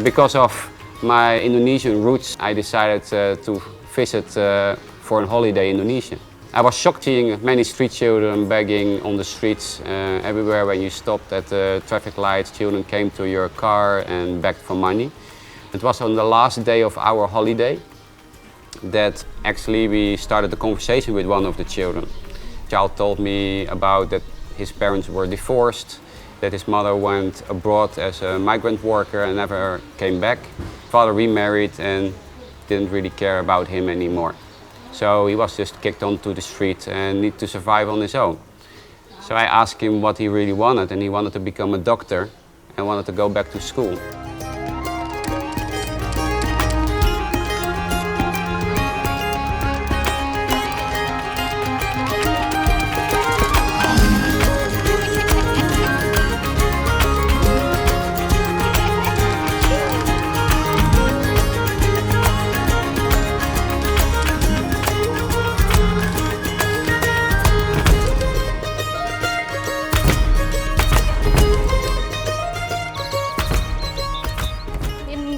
Because of my Indonesian roots, I decided to visit for a holiday in Indonesia. I was shocked seeing many street children begging on the streets. Everywhere when you stopped at the traffic lights, children came to your car and begged for money. It was on the last day of our holiday that actually we started a conversation with one of the children. The child told me about that his parents were divorced, that his mother went abroad as a migrant worker and never came back. Father remarried and didn't really care about him anymore. So he was just kicked onto the street and needed to survive on his own. So I asked him what he really wanted, and he wanted to become a doctor and wanted to go back to school.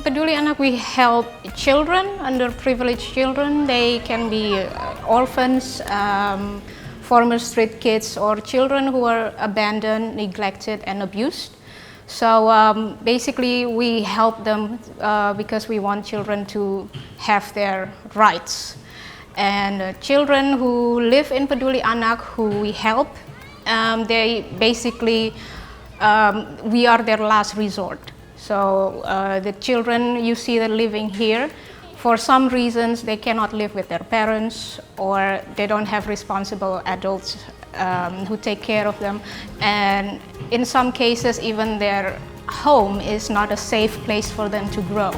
Peduli Anak, we help children, underprivileged children. They can be orphans, former street kids, or children who are abandoned, neglected, and abused. So basically, we help them because we want children to have their rights. And children who live in Peduli Anak, who we help, they basically, we are their last resort. So the children you see that living here, for some reasons they cannot live with their parents, or they don't have responsible adults who take care of them. And in some cases, even their home is not a safe place for them to grow.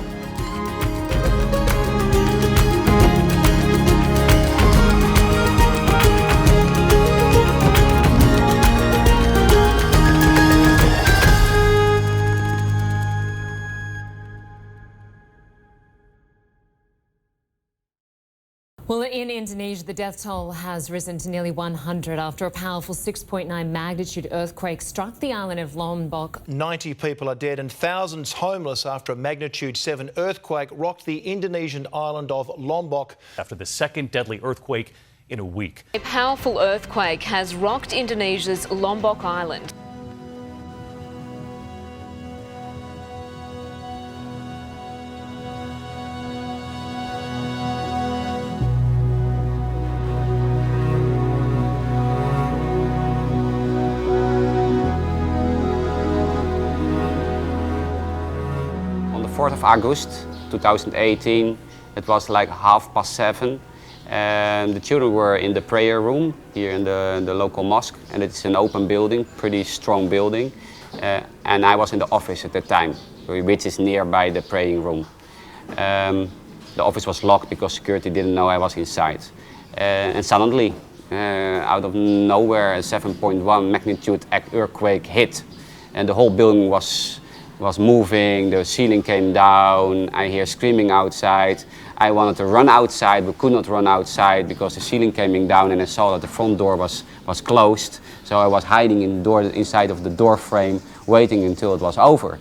Well, in Indonesia, the death toll has risen to nearly 100 after a powerful 6.9 magnitude earthquake struck the island of Lombok. 90 people are dead and thousands homeless after a magnitude 7 earthquake rocked the Indonesian island of Lombok. After the second deadly earthquake in a week. A powerful earthquake has rocked Indonesia's Lombok island. On the 4th of August 2018, it was like 7:30, and the children were in the prayer room here in the local mosque, and it's an open building, pretty strong building, and I was in the office at that time, which is nearby the praying room. The office was locked because security didn't know I was inside, and suddenly, out of nowhere, a 7.1 magnitude earthquake hit, and the whole building was moving, the ceiling came down, I hear screaming outside. I wanted to run outside but could not run outside because the ceiling came down, and I saw that the front door was closed. So I was hiding inside of the door frame, waiting until it was over.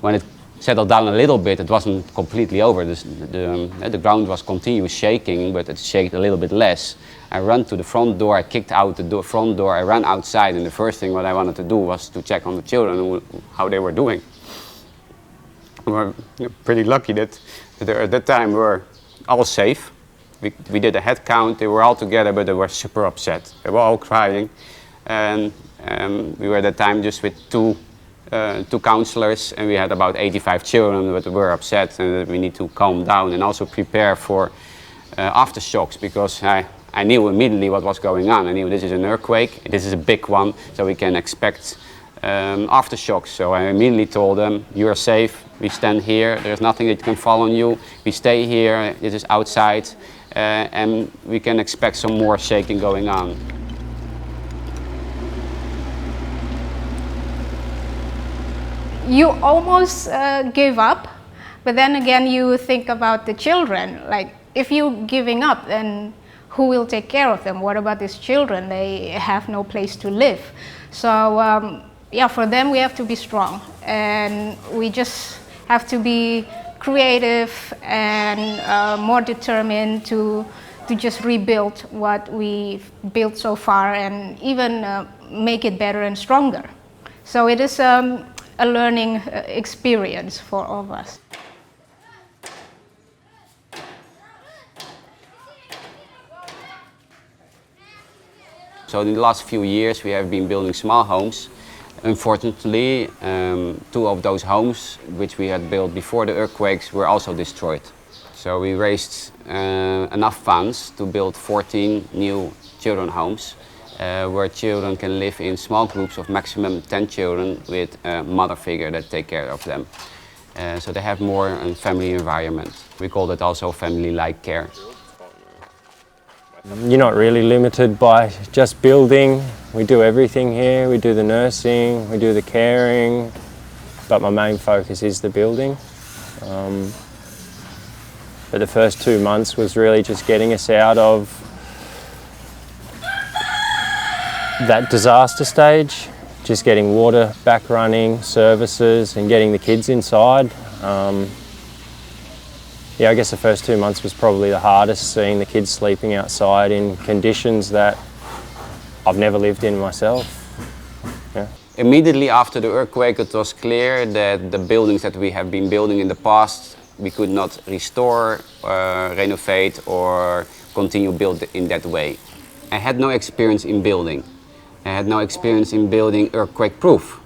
When it settled down a little bit, it wasn't completely over. The ground was continuous shaking, but it shook a little bit less. I ran to the front door, I kicked out the front door, I ran outside, and the first thing what I wanted to do was to check on the children, how they were doing. We were pretty lucky that at that time we were all safe. We did a head count, they were all together, but they were super upset. They were all crying, and we were at that time just with two counselors, and we had about 85 children that were upset, and we need to calm down and also prepare for aftershocks, because I knew immediately what was going on. I knew this is an earthquake, this is a big one, so we can expect aftershocks. So I immediately told them, you are safe, we stand here, there's nothing that can fall on you, we stay here, this is outside, and we can expect some more shaking going on. You almost give up, but then again you think about the children. Like, if you're giving up, then who will take care of them? What about these children? They have no place to live. So yeah, for them we have to be strong, and we just have to be creative and more determined to just rebuild what we've built so far and even make it better and stronger. So it is a learning experience for all of us. So in the last few years we have been building small homes. Unfortunately, 2 of those homes which we had built before the earthquakes were also destroyed. So we raised enough funds to build 14 new children homes where children can live in small groups of maximum 10 children with a mother figure that take care of them. So they have more a family environment. We call that also family-like care. You're not really limited by just building. We do everything here. We do the nursing, we do the caring, but my main focus is the building. But the first 2 months was really just getting us out of that disaster stage, just getting water back running, services, and getting the kids inside. Yeah, I guess the first 2 months was probably the hardest, seeing the kids sleeping outside in conditions that I've never lived in myself. Yeah. Immediately after the earthquake, it was clear that the buildings that we have been building in the past, we could not restore, renovate, or continue build in that way. I had no experience in building. I had no experience in building earthquake-proof.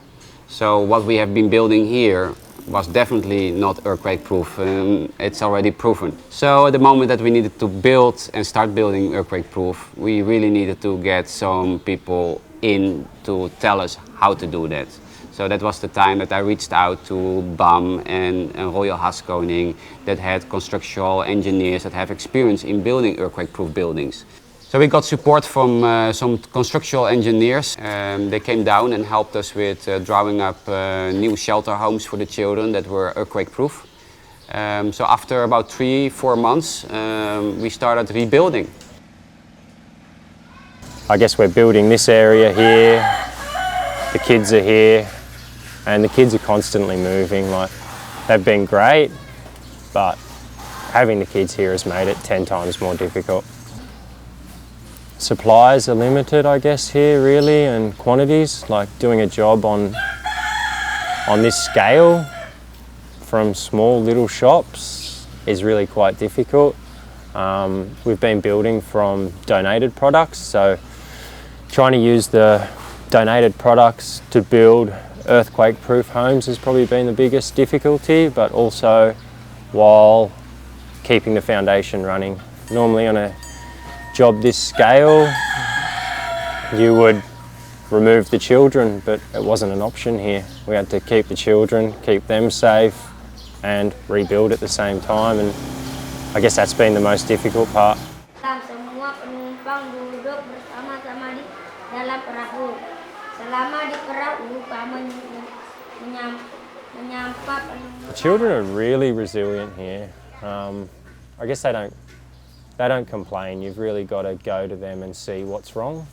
So what we have been building here was definitely not earthquake-proof, and it's already proven. So at the moment that we needed to build and start building earthquake-proof, we really needed to get some people in to tell us how to do that. So that was the time that I reached out to BAM and Royal Haskoning that had constructional engineers that have experience in building earthquake-proof buildings. So we got support from some constructional engineers. They came down and helped us with drawing up new shelter homes for the children that were earthquake-proof. So after about 3-4 months, we started rebuilding. I guess we're building this area here, the kids are here, and the kids are constantly moving. Like, they've been great, but having the kids here has made it 10 times more difficult. Supplies are limited, I guess, here really, and quantities. Like, doing a job on this scale from small little shops is really quite difficult. We've been building from donated products, so trying to use the donated products to build earthquake-proof homes has probably been the biggest difficulty, but also while keeping the foundation running. Normally on a job this scale, you would remove the children, but it wasn't an option here. We had to keep the children, keep them safe, and rebuild at the same time, and I guess that's been the most difficult part. Semua penumpang duduk bersama-sama di dalam perahu. Selama di perahu, kami menyapa penumpang. The children are really resilient here. I guess they don't complain. You've really got to go to them and see what's wrong.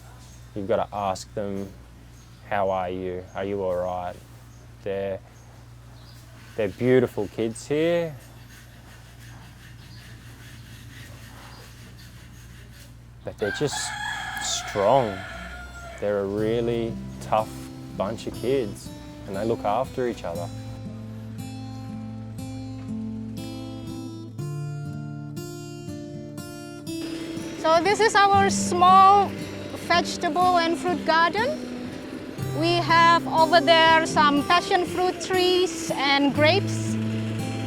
You've got to ask them, how are you? Are you all right? They're beautiful kids here. But they're just strong. They're a really tough bunch of kids, and they look after each other. So this is our small vegetable and fruit garden. We have over there some passion fruit trees and grapes.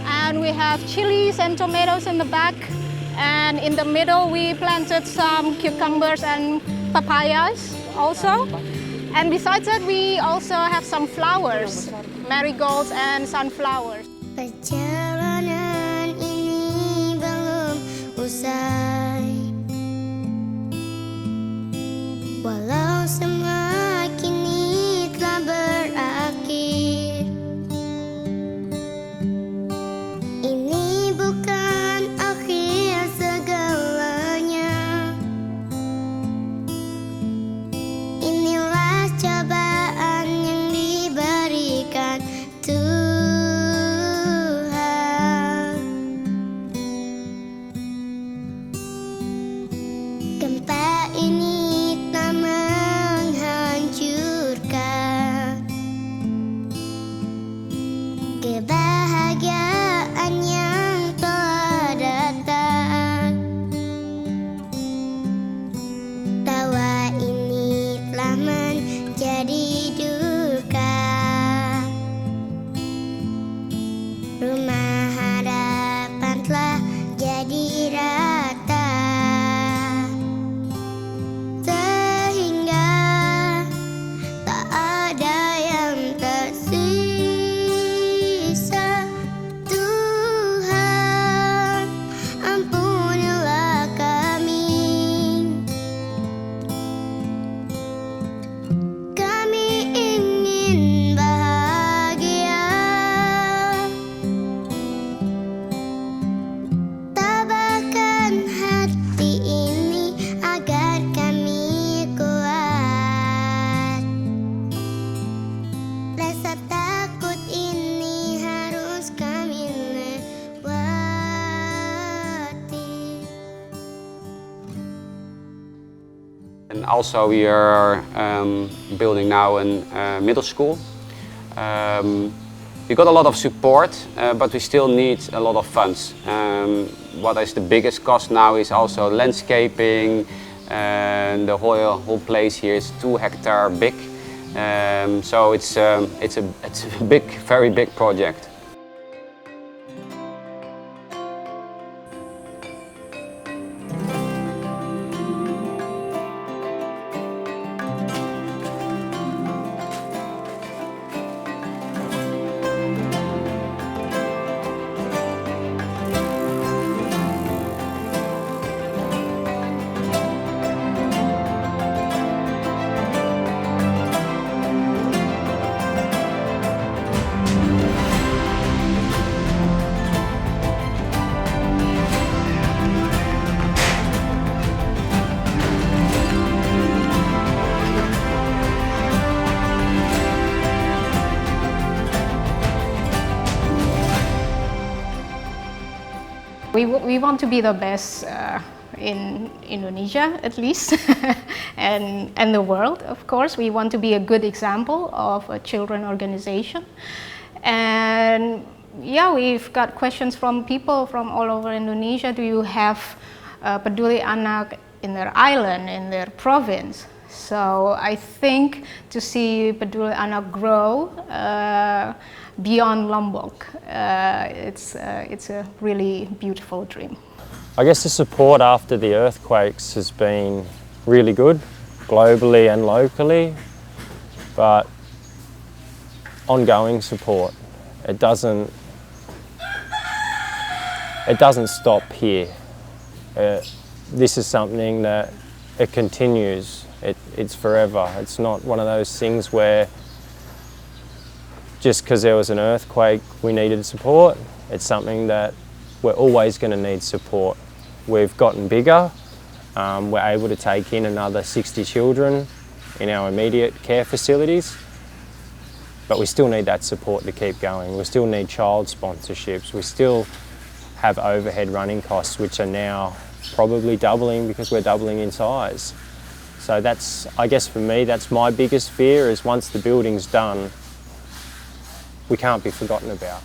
And we have chilies and tomatoes in the back. And in the middle we planted some cucumbers and papayas also. And besides that we also have some flowers, marigolds and sunflowers. Perjalanan ini belum usai. Walau semua kini telah berakhir, ini bukan akhir segalanya. Inilah cobaan yang diberikan Tuhan. also we are building now a middle school. We got a lot of support, but we still need a lot of funds. What is the biggest cost now is also landscaping, and the whole place here is 2 hectares big. So it's a big, very big project. We want to be the best in Indonesia, at least, and the world, of course. We want to be a good example of a children organization. And yeah, we've got questions from people from all over Indonesia. Do you have Peduli Anak in their island, in their province? So I think to see Peduli Anak grow beyond Lombok, it's a really beautiful dream. I guess the support after the earthquakes has been really good, globally and locally, but ongoing support. It doesn't stop here. This is something that it continues. It's forever. It's not one of those things where just because there was an earthquake we needed support. It's something that we're always going to need support. We've gotten bigger. We're able to take in another 60 children in our immediate care facilities, but we still need that support to keep going. We still need child sponsorships. We still have overhead running costs, which are now probably doubling because we're doubling in size. So that's, I guess for me, that's my biggest fear, is once the building's done, we can't be forgotten about.